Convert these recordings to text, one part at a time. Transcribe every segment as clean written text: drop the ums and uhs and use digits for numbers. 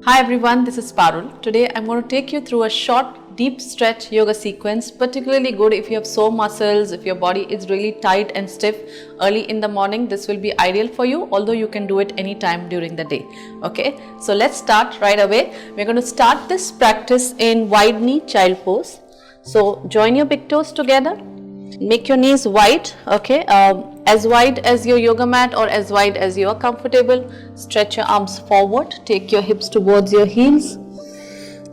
Hi everyone, this is Parul. Today I'm going to take you through a short deep stretch yoga sequence, particularly good if you have sore muscles, if your body is really tight and stiff early in the morning. This will be ideal for you, although you can do it anytime during the day. Okay, so let's start right away. We're going to start this practice in wide knee child pose. So join your big toes together. Make your knees wide, okay, as wide as your yoga mat or as wide as you are comfortable. Stretch your arms forward, take your hips towards your heels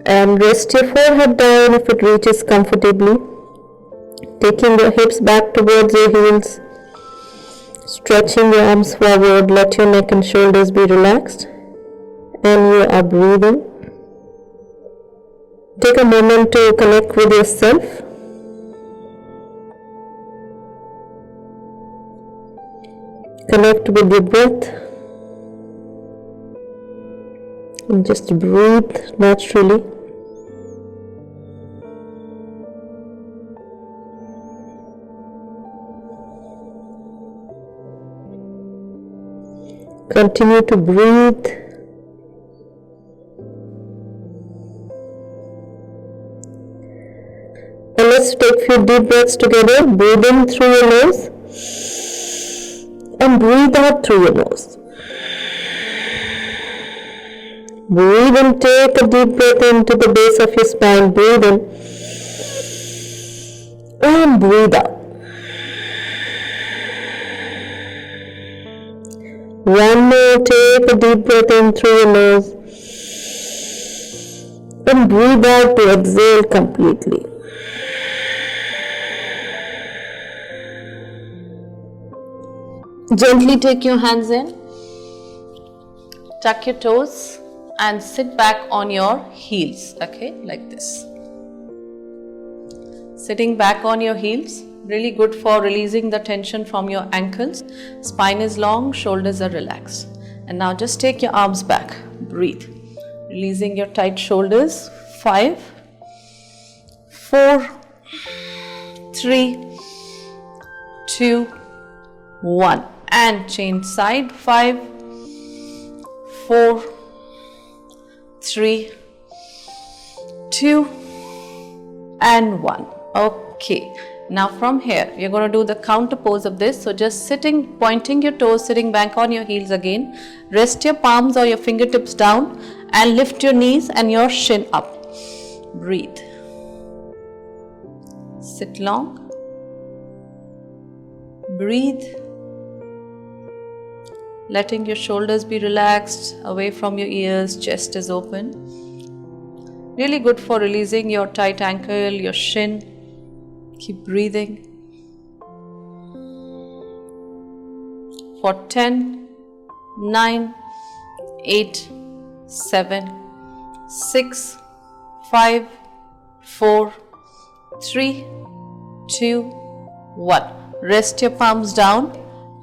and rest your forehead down if it reaches comfortably. Taking your hips back towards your heels, stretching your arms forward, let your neck and shoulders be relaxed and you are breathing. Take a moment to connect with yourself. Connect with your breath and just breathe naturally. Continue to breathe. And let's take a few deep breaths together. Breathe in through your nose and breathe out through your nose. Breathe and take a deep breath into the base of your spine. Breathe in and breathe out. One more, take a deep breath in through your nose and breathe out to exhale completely. Gently take your hands in, tuck your toes and sit back on your heels, okay, like this. Sitting back on your heels, really good for releasing the tension from your ankles. Spine is long, shoulders are relaxed. And now just take your arms back, breathe. Releasing your tight shoulders. 5, 4, 3, 2, 1. And change side. 5, 4, 3, 2 and 1. Okay, now from here you're going to do the counter pose of this. So just sitting, pointing your toes, sitting back on your heels again. Rest your palms or your fingertips down and lift your knees and your shin up. Breathe. Sit long. Breathe. Letting your shoulders be relaxed, away from your ears, chest is open. Really good for releasing your tight ankle, your shin. Keep breathing. For 10, 9, 8, 7, 6, 5, 4, 3, 2, 1. Rest your palms down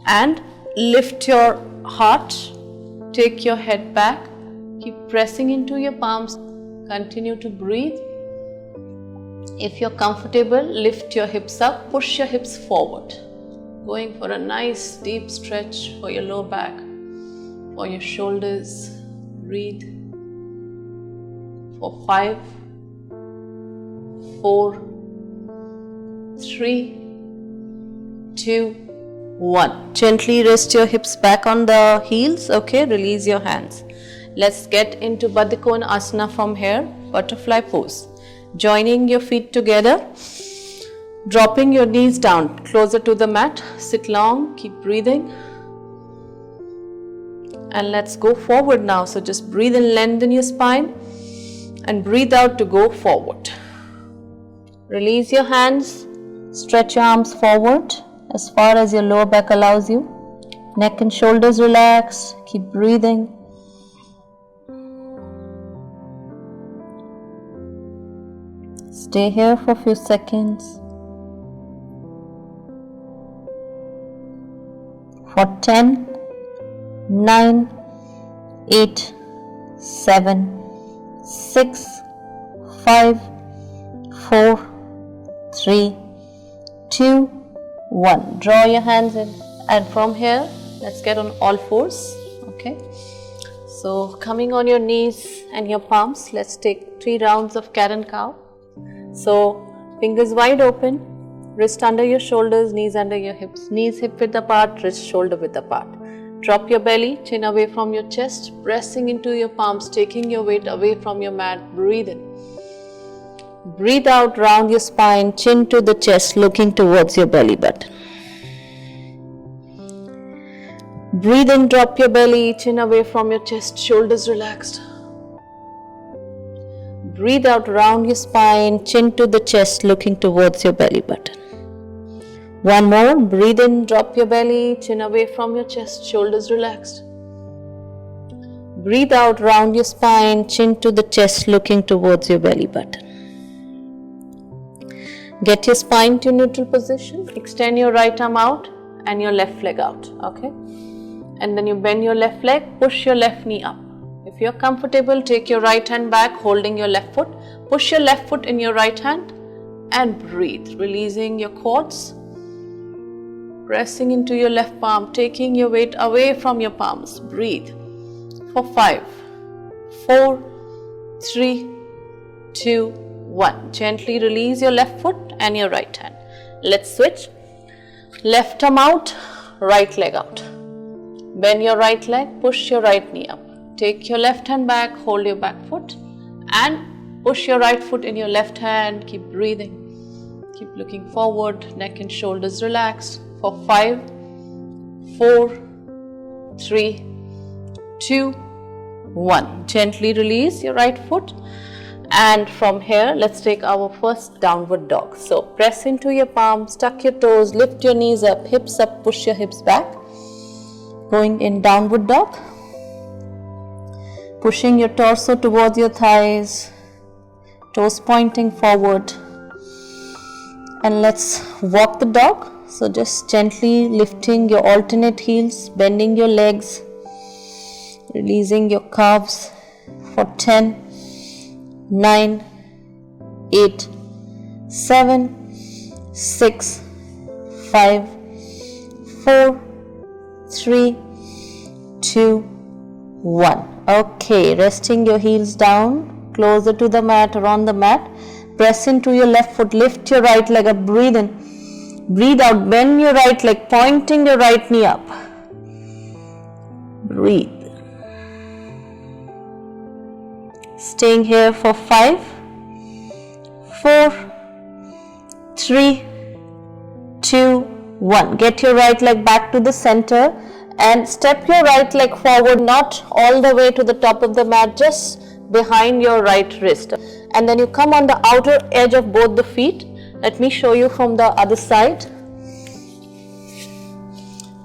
and lift your heart, take your head back, keep pressing into your palms, continue to breathe. If you're comfortable, lift your hips up, push your hips forward. Going for a nice deep stretch for your lower back, for your shoulders. Breathe. For 5, 4, 3, 2, 1. Gently rest your hips back on the heels, okay, release your hands. Let's get into Baddha Konasana from here, butterfly pose. Joining your feet together, dropping your knees down closer to the mat, sit long, keep breathing. And let's go forward now. So just breathe and lengthen your spine and breathe out to go forward. Release your hands, stretch your arms forward as far as your lower back allows you. Neck and shoulders relaxed. Keep breathing. Stay here for a few seconds. For 10, 9, 8, 7, 6, 5, 4, 3, 2, 1. Draw your hands in and from here let's get on all fours. Okay, So coming on your knees and your palms, let's take 3 rounds of cat and cow. So fingers wide open, wrist under your shoulders, knees under your hips, knees hip width apart, wrist shoulder width apart. Drop your belly, chin away from your chest, pressing into your palms, taking your weight away from your mat. Breathe in. Breathe out, round your spine, chin to the chest, looking towards your belly button. Breathe in, drop your belly, chin away from your chest, shoulders relaxed. Breathe out, round your spine, chin to the chest, looking towards your belly button. One more. Breathe in, drop your belly, chin away from your chest, shoulders relaxed. Breathe out, round your spine, chin to the chest, looking towards your belly button. Get your spine to neutral position. Extend your right arm out and your left leg out. Okay? And then you bend your left leg, push your left knee up. If you're comfortable, take your right hand back, holding your left foot. Push your left foot in your right hand and breathe, releasing your quads. Pressing into your left palm, taking your weight away from your palms. Breathe for 5, 4, 3, 2, 1. Gently release your left foot and your right hand. Let's switch. Left arm out, right leg out. Bend your right leg, push your right knee up. Take your left hand back, hold your back foot and push your right foot in your left hand. Keep breathing. Keep looking forward, neck and shoulders relaxed. For 5, 4, 3, 2, 1. Gently release your right foot. And from here, let's take our first downward dog. So press into your palms, tuck your toes, lift your knees up, hips up, push your hips back. Going in downward dog. Pushing your torso towards your thighs, toes pointing forward. And let's walk the dog. So just gently lifting your alternate heels, bending your legs, releasing your calves for 10, 9, 8, 7, 6, 5, 4, 3, 2, 1. Okay, resting your heels down, closer to the mat or on the mat. Press into your left foot, lift your right leg up, breathe in. Breathe out, bend your right leg, pointing your right knee up. Breathe. Staying here for 5, 4, 3, 2, 1. Get your right leg back to the center and step your right leg forward, not all the way to the top of the mat, just behind your right wrist. And then you come on the outer edge of both the feet. Let me show you from the other side.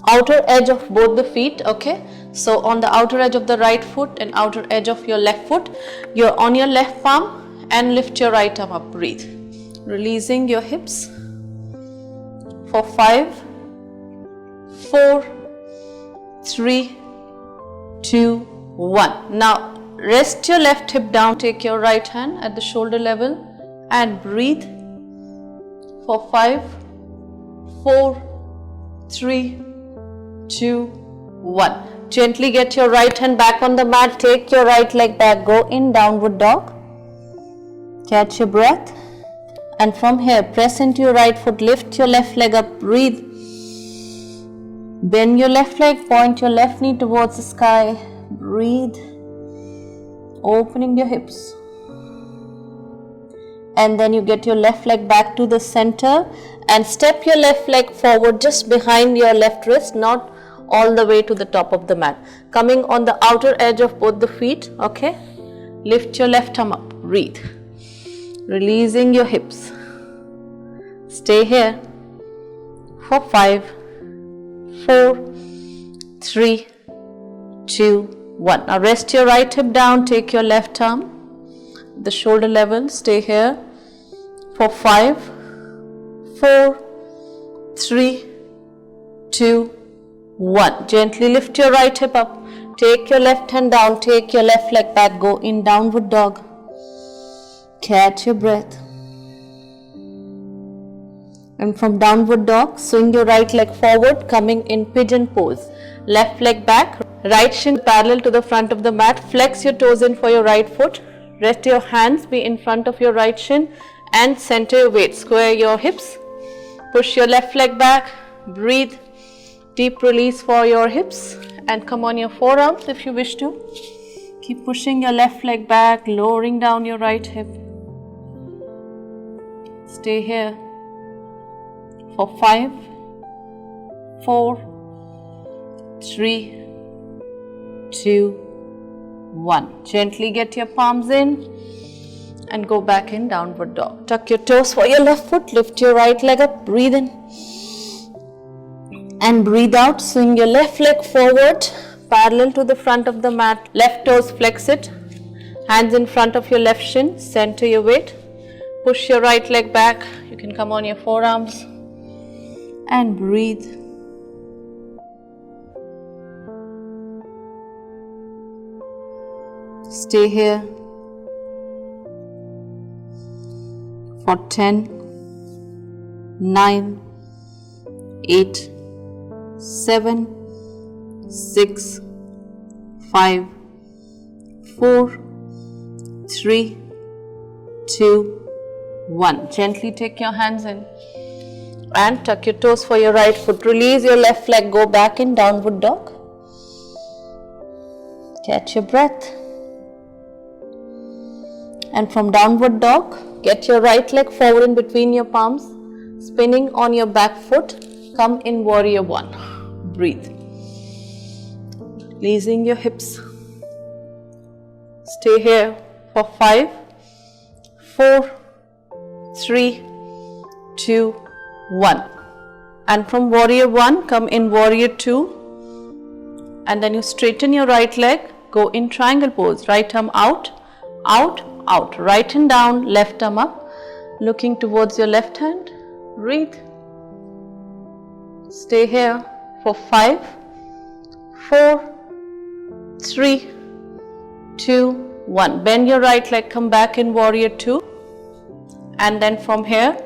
Outer edge of both the feet, okay? So on the outer edge of the right foot and outer edge of your left foot, you're on your left palm and lift your right arm up. Breathe. Releasing your hips for 5, 4, 3, 2, 1. Now rest your left hip down, take your right hand at the shoulder level and breathe for 5, 4, 3, 2, 1. Gently get your right hand back on the mat, take your right leg back, go in downward dog. Catch your breath and from here press into your right foot, lift your left leg up, breathe. Bend your left leg, point your left knee towards the sky, breathe. Opening your hips. And then you get your left leg back to the center and step your left leg forward just behind your left wrist, not all the way to the top of the mat. Coming on the outer edge of both the feet, okay? Lift your left arm up, breathe. Releasing your hips. Stay here for 5, 4, 3, 2, 1. Now rest your right hip down, take your left arm, the shoulder level, stay here for 5, 4, 3, 2, 1. Gently lift your right hip up, take your left hand down, take your left leg back, go in downward dog. Catch your breath. And from downward dog, swing your right leg forward, coming in pigeon pose. left leg back, right shin parallel to the front of the mat. Flex your toes in for your right foot. Rest your hands be in front of your right shin and center your weight. Square your hips. Push your left leg back. Breathe. Deep release for your hips and come on your forearms if you wish to. Keep pushing your left leg back, lowering down your right hip. Stay here for 5, 4, 3, 2, 1. Gently get your palms in and go back in downward dog. Tuck your toes for your left foot, lift your right leg up, breathe in and breathe out. Swing your left leg forward, parallel to the front of the mat. Left toes flex it, hands in front of your left shin, center your weight. Push your right leg back. You can come on your forearms and breathe. Stay here for 10, 9, 8, 7, 6, 5, 4, 3, 2, 1. Gently take your hands in and tuck your toes for your right foot. Release your left leg, go back in downward dog. Catch your breath. And from downward dog, get your right leg forward in between your palms, spinning on your back foot. Come in warrior 1. Breathe. Releasing your hips. Stay here for 5, 4, 3, 2, 1. And from warrior 1, come in warrior 2. And then you straighten your right leg, go in triangle pose. Right arm out, out, out. Right hand down, left arm up. Looking towards your left hand. Breathe. Stay here for 5, 4, 3, 2, 1. Bend your right leg, come back in warrior 2. And then from here,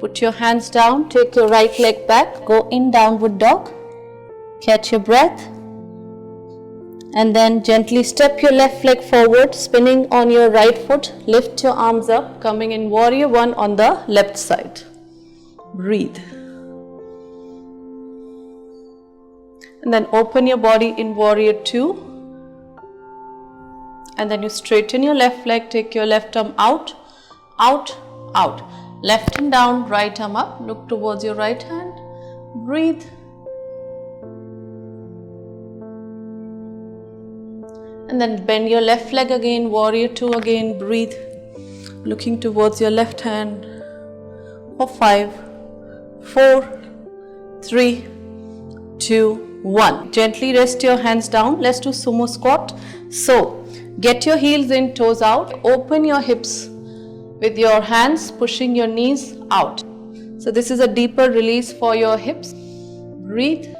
put your hands down, take your right leg back, go in downward dog. Catch your breath. And then gently step your left leg forward, spinning on your right foot. Lift your arms up, coming in warrior 1 on the left side. Breathe. And then open your body in warrior 2. And then you straighten your left leg, take your left arm out, out, out. Left hand down, right arm up. Look towards your right hand. Breathe. And then bend your left leg again, warrior 2 again. Breathe. Looking towards your left hand for 5, 4, 3, 2, 1. Gently rest your hands down. Let's do sumo squat. So, get your heels in, toes out. Open your hips with your hands, pushing your knees out. So, this is a deeper release for your hips. Breathe.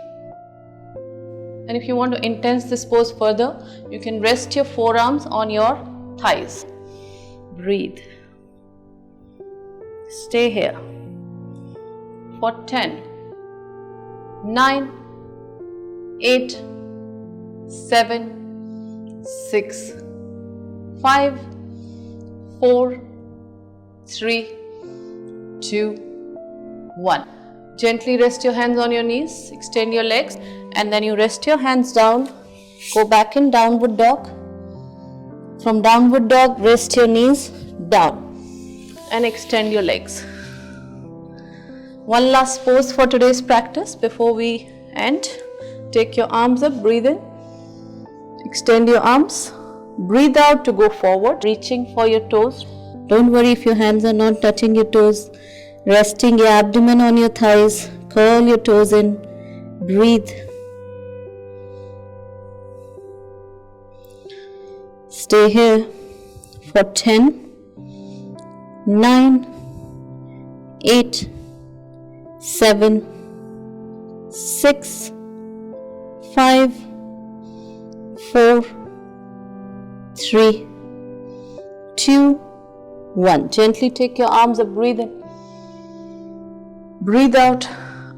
And if you want to intense this pose further, you can rest your forearms on your thighs. Breathe. Stay here for 10, 9, 8, 7, 6, 5, 4, 3, 2, 1. Gently rest your hands on your knees, extend your legs, and then you rest your hands down. Go back in downward dog. From downward dog, rest your knees down and extend your legs. One last pose for today's practice before we end. Take your arms up, breathe in. Extend your arms. Breathe out to go forward, reaching for your toes. Don't worry if your hands are not touching your toes. Resting your abdomen on your thighs. Curl your toes in. Breathe. Stay here for 10, 9, 8, 7, 6, 5, 4, 3, 2, 1. Gently take your arms up, breathe in. Breathe out,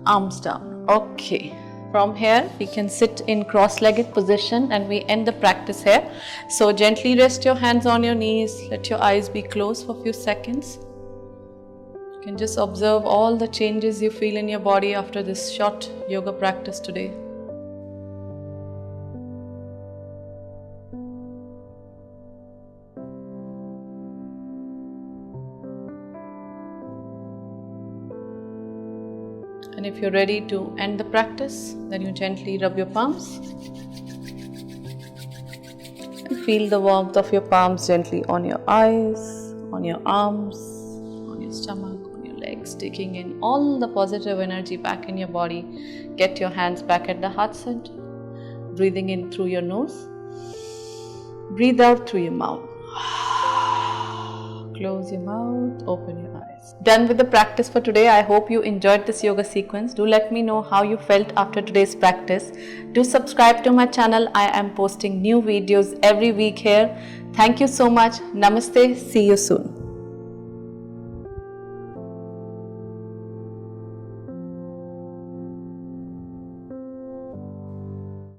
arms down. Okay. From here, we can sit in cross-legged position and we end the practice here. So gently rest your hands on your knees. Let your eyes be closed for a few seconds. You can just observe all the changes you feel in your body after this short yoga practice today. And if you're ready to end the practice, then you gently rub your palms and feel the warmth of your palms gently on your eyes, on your arms, on your stomach, on your legs, taking in all the positive energy back in your body. Get your hands back at the heart center, breathing in through your nose, breathe out through your mouth. Close your mouth, open your eyes. Done with the practice for today. I hope you enjoyed this yoga sequence. Do let me know how you felt after today's practice. Do subscribe to my channel. I am posting new videos every week here. Thank you so much. Namaste. See you soon.